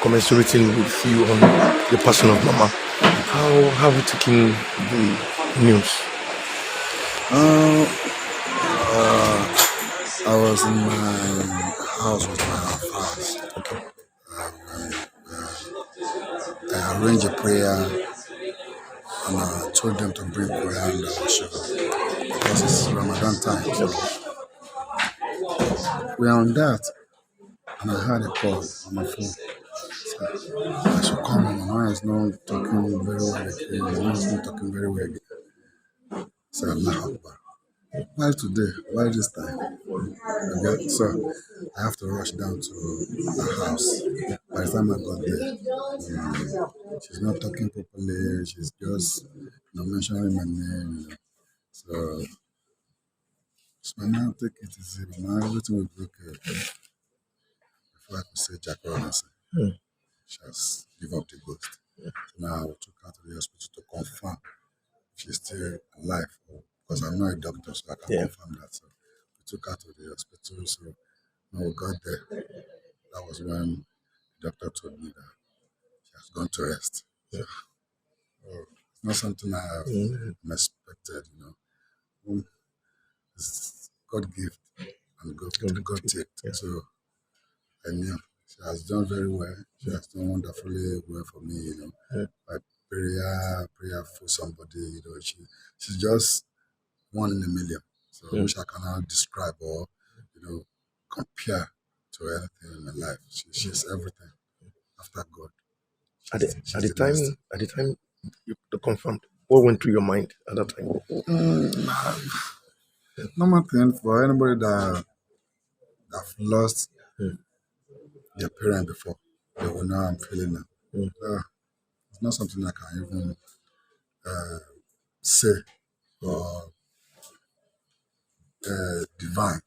commensurating with you on the passing of Mama. How have you taken the news? Uh, uh, I was in my house with my father. Okay. I arranged a prayer and I told them to bring Quran and sugar because it's Ramadan time. So we are on that, and I had a call on my phone. So I should come home. Mama is not talking very well again. Mama is not talking very well again. So Allah Akbar. Why today? Why this time? Okay, so I have to rush down to the house. By the time I got there, she's not talking properly. She's just mentioning my name. So, Mama, take it easy. Mama, everything will be okay. Before I could say Jack Robinson, she has given up the ghost. So now I took her to the hospital to confirm she's still alive. Because I'm not a doctor, so I can confirm that. So we took her to the hospital. So when we got there, that was when the doctor told me that she has gone to rest. So, it's not something I expected. It's God gift and God take. So I knew she has done very well. She has done wonderfully well for me. Like prayer for somebody. She's just one in a million. So I wish I cannot describe or compare to anything in my life. She's everything after God. At the time you confirmed, what went through your mind at that time? Normal thing for anybody that have lost their parent before, they will know I'm feeling now. It's not something I can even say or divine.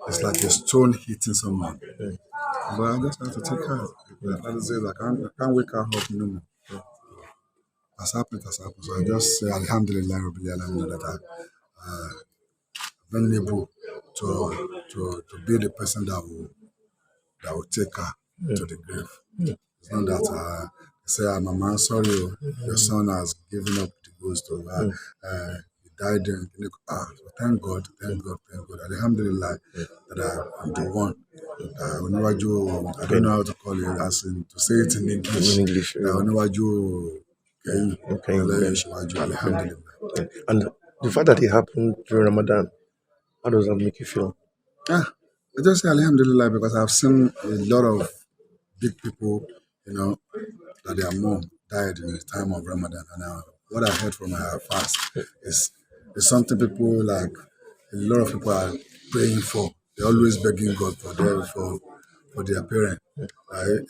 It's like a stone hitting someone. But I just have to take her. That is it. I can't wake her up no more. As happened, as happened. So I just say Alhamdulillah Rabbil Alamin that I've been able to be the person that will take her to the grave. It's not that say, Mama, sorry, your son has given up the ghost to her. He died in so thank God. Alhamdulillah that I'm the one. Whenever I don't know how to call it, as in to say it in English. Whenever you Alhamdulillah. And the fact that it happened during Ramadan, how does that make you feel? I just say Alhamdulillah because I've seen a lot of big people, that their mom died in the time of Ramadan. And what I heard from her fast is something people like a lot of people are praying for. They're always begging God for their parent.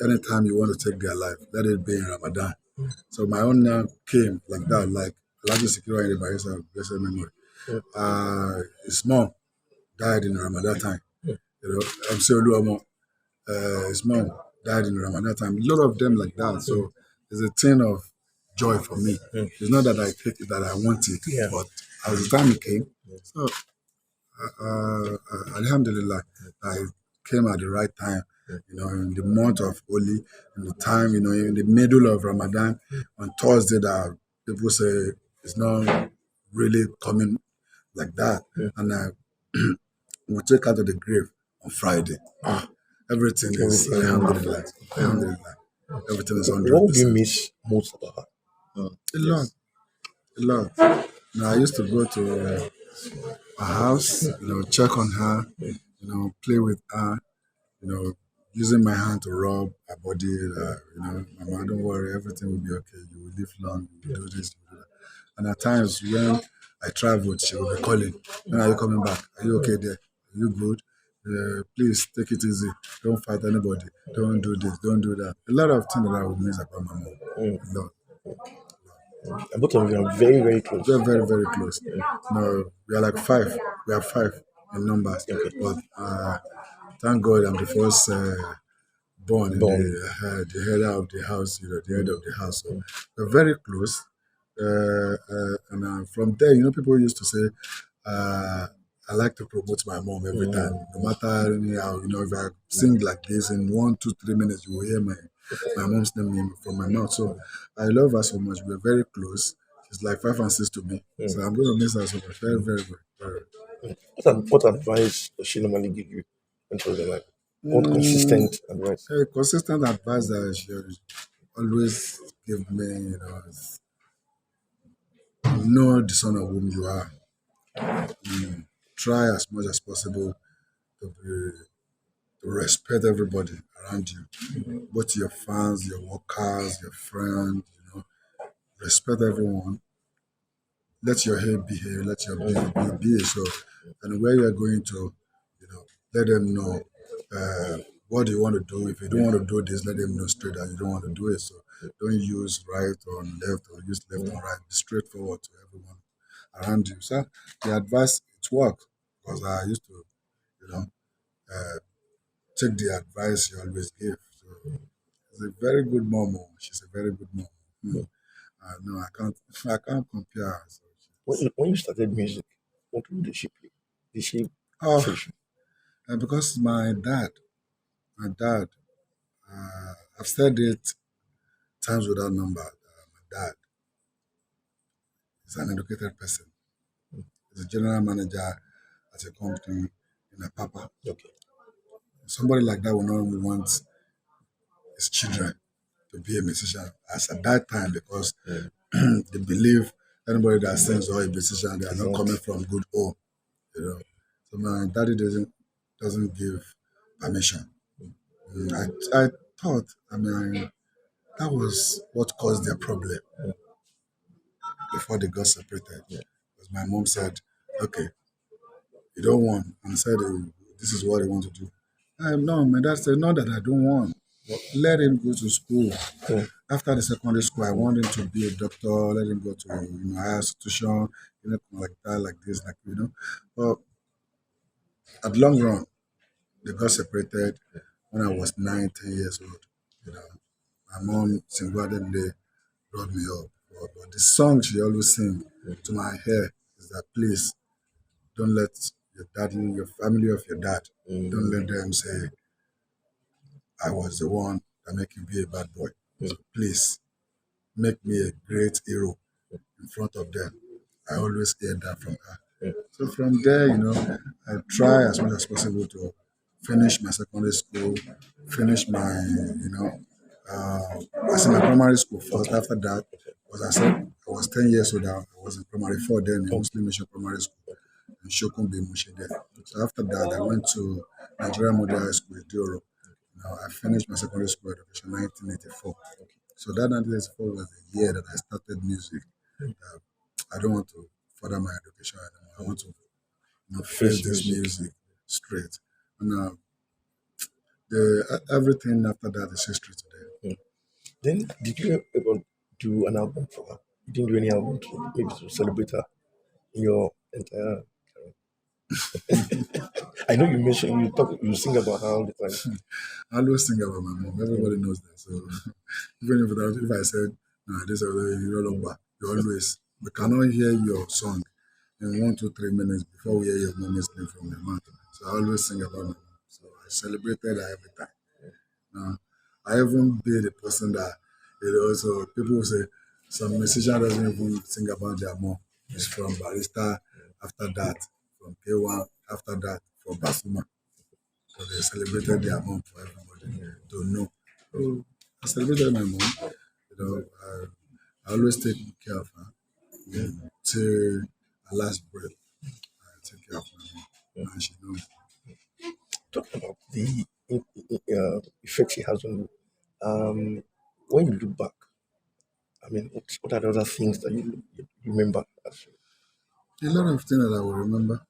Anytime you want to take their life, let it be in Ramadan. So my own now came like that, like Elijah Secure in the Barisa, blessed memory. His mom died in Ramadan time. I'm saying his mom died in Ramadan time. A lot of them like that. So it's a thing of joy for me. It's not that I take it, that I want it, but as the time came, so Alhamdulillah, I came at the right time. In the month of Holi, in the time, in the middle of Ramadan, on Thursday, that people say it's not really coming like that, and we take her to the grave on Friday. Everything is Alhamdulillah. Alhamdulillah. Everything is 100%. What do you miss most about her? A lot. A lot. I used to go to her house, check on her, play with her, using my hand to rub her body. Mama, don't worry, everything will be okay. You will live long, you will do this, you will do that. And at times when I traveled, she will be calling. When are you coming back? Are you okay there? Are you good? Please take it easy. Don't fight anybody. Don't do this. Don't do that. A lot of things that I would miss about my mom. A lot. And both of you are very, very close. Very, very, very close. We are like five. We are five in numbers. But thank God I'm the first born. The head of the house. The head of the house. So we're very close. And from there, people used to say, I like to promote my mom every time. Mm. No matter anyhow, if I sing like this in 1, 2, 3 minutes, you will hear my mom's name from my mouth. So I love her so much. We're very close. She's like 5 and 6 to me. Mm. So I'm gonna miss her so much. Very, very, very, very. What advice does she normally give you when she was alive? What Mm, consistent advice? a consistent advice that she always give me, is know the son of whom you are. Try as much as possible to respect everybody around you, both your fans, your workers, your friends. Respect everyone. Let your hair be hair. Let your be a show. And where you are going to, let them know what you want to do. If you don't want to do this, let them know straight that you don't want to do it. So don't use right or left or use left and right. Be straightforward to everyone around you. So the advice it works because I used to, you know, uh, take the advice you always give. So she's a very good mom. Oh. She's a very good mom. Hmm. No, I can't compare her. So When you started music, what role did she play? Did she oh, push you? because my dad, I've said it times without number. My dad is an educated person. He's a general manager at a company in a papa. Okay. Somebody like that will not want his children to be a musician as at that time because Mm. they believe anybody that sings or a musician, they are It's not not. coming from good home. You know. So my daddy doesn't give permission. I thought, that was what caused their problem before they got separated. Yeah. Because my mom said, okay, you don't want. And I said, this is what I want to do. No, my dad said, no, that I don't want. Let him go to school. Mm. After the secondary school, I want him to be a doctor. Let him go to higher institution, like that, like this, But at long run, they got separated when I was 9, 10 years old. You know, my mom single-handedly brought me up. But the song she always sing to my hair is that please don't let your daddy, your family of your dad, don't let them say I was the one that make you be a bad boy. So please make me a great hero in front of them. I always hear that from her. So from there, I try as much as possible to finish my secondary school, finish my, I said my primary school first. After that, was I said I was 10 years old. I was in primary four then in Okay. Muslim Mission Primary School in Shokunbi, Mushin there. So after that, I went to Nigeria Model High School in Dioro. I finished my secondary school education 1984. So that 1984 was the year that I started music. Uh, I don't want to further my education anymore. I want to face Face this music. music straight. And everything after that is history today. Mm. Then, did you ever do an album for her? You didn't do any album maybe to celebrate her in your entire. I know you mentioned you sing about her all the time. I always think about my mom. Mm. Everybody knows that. So even if I said, no, this is you don't Mm. know, you always we cannot hear your song in 1, 2, 3 minutes before we hear your mommy's name from your mouth. So I always sing about my mom. So I celebrated her every time. Uh, I even be the person that so people will say some musician doesn't even sing about their mom. It's from Barista after that, from K1 after that, from Pasuma. So they celebrated their mom for everybody to know. So I celebrated my mom. I always take care of her till her last breath. I take care of my mom, and she knows. Talk about the effect she has on you. When you look back, I mean, what are the other things that you remember? A lot of things that I will remember.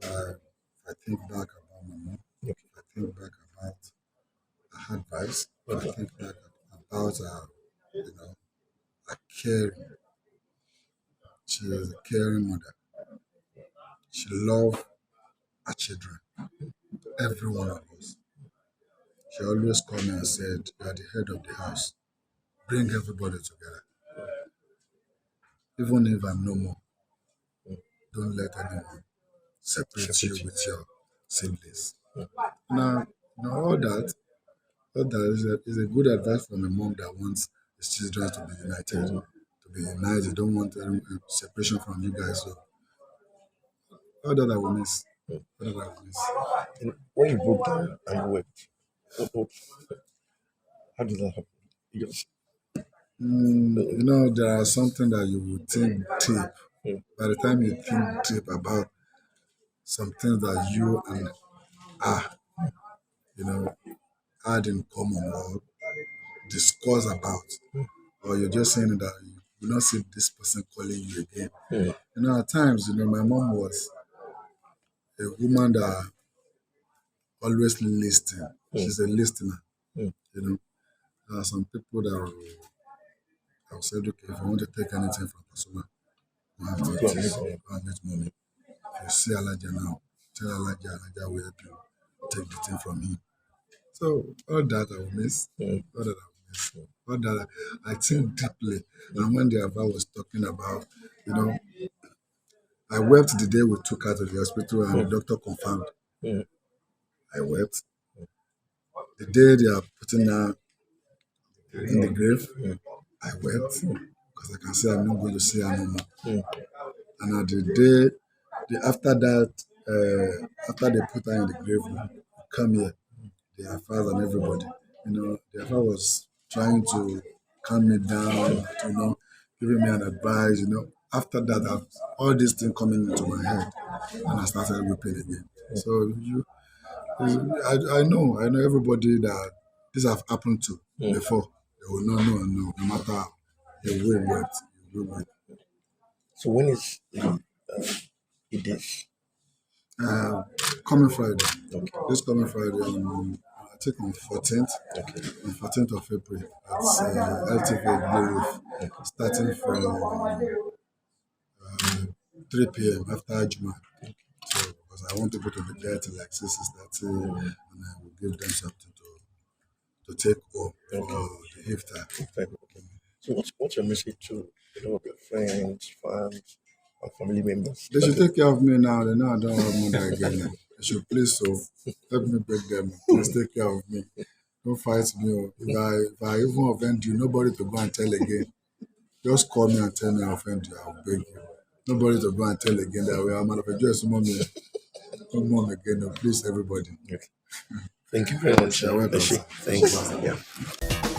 If I think back about my mom, Okay. if I think back about her advice, if I Okay. think back about her caring. She was a caring mother. She loved her children, every one of us. She always called me and said, you are the head of the house. Bring everybody together. Even if I'm no more, don't let anyone. separate you Separate you. with your siblings. Now, all that is a good advice from a mom that wants his children to be united. Mm. To be united, they don't want any separation from you guys. So all that I will miss. Mm. All that I will miss. And when you broke down and you wept, what, how did that happen? You just, There are something that you would think deep. mm, By the time you think deep about some things that you and I, you know, had in common or discuss about, or you're just saying that you will not see this person calling you again. mm, At times, my mom was a woman that always listen. mm, She's a listener. mm. You know, there are some people that will say, okay, if you want to take anything from Pasuma, you have to Go and this, meet me. go and meet mommy. If you see Alaja now, tell Alaja will help you take the thing from him. So all that I will miss, Mm, all that I will miss, all that I think deeply. And when the Ava was talking about, you know, I wept the day we took her to the hospital and the mm, doctor confirmed. mm, I wept. The day they are putting her in the grave, mm, I wept because I can say I'm not going to see her no more. mm, And at the day, after that, after they put her in the grave, come here, their father and everybody, their father was trying to calm me down, giving me an advice, After that, all these things coming into my head, and I started weeping again. So I know everybody that this have happened to mm. before. They will not know, no matter how. They will wait. They will wait. So when is the dish? Uh, Coming Friday. Okay, This coming Friday, I think on 14th, okay, on 14th of April, at LTV Blue Roof, okay. starting from 3 p.m. after Juma. So, because I want people to be there till like 6:30, Mm, and I will give them something to take home okay. for the iftar. Fine, okay. So what's your message to your friends, fans, and family members? They should take care of me now. They know I don't have mother again now. They should please help me beg them. Please take care of me. Don't fight me. Oh. If I even offend you, nobody to go and tell again. Just call me and tell me I offend you. I'll beg you. Nobody to go and tell again that way. I'm an offender. Come on again. No, please, everybody. Okay. Thank you very much. You're welcome, Ashi. sir. Thanks. Yeah.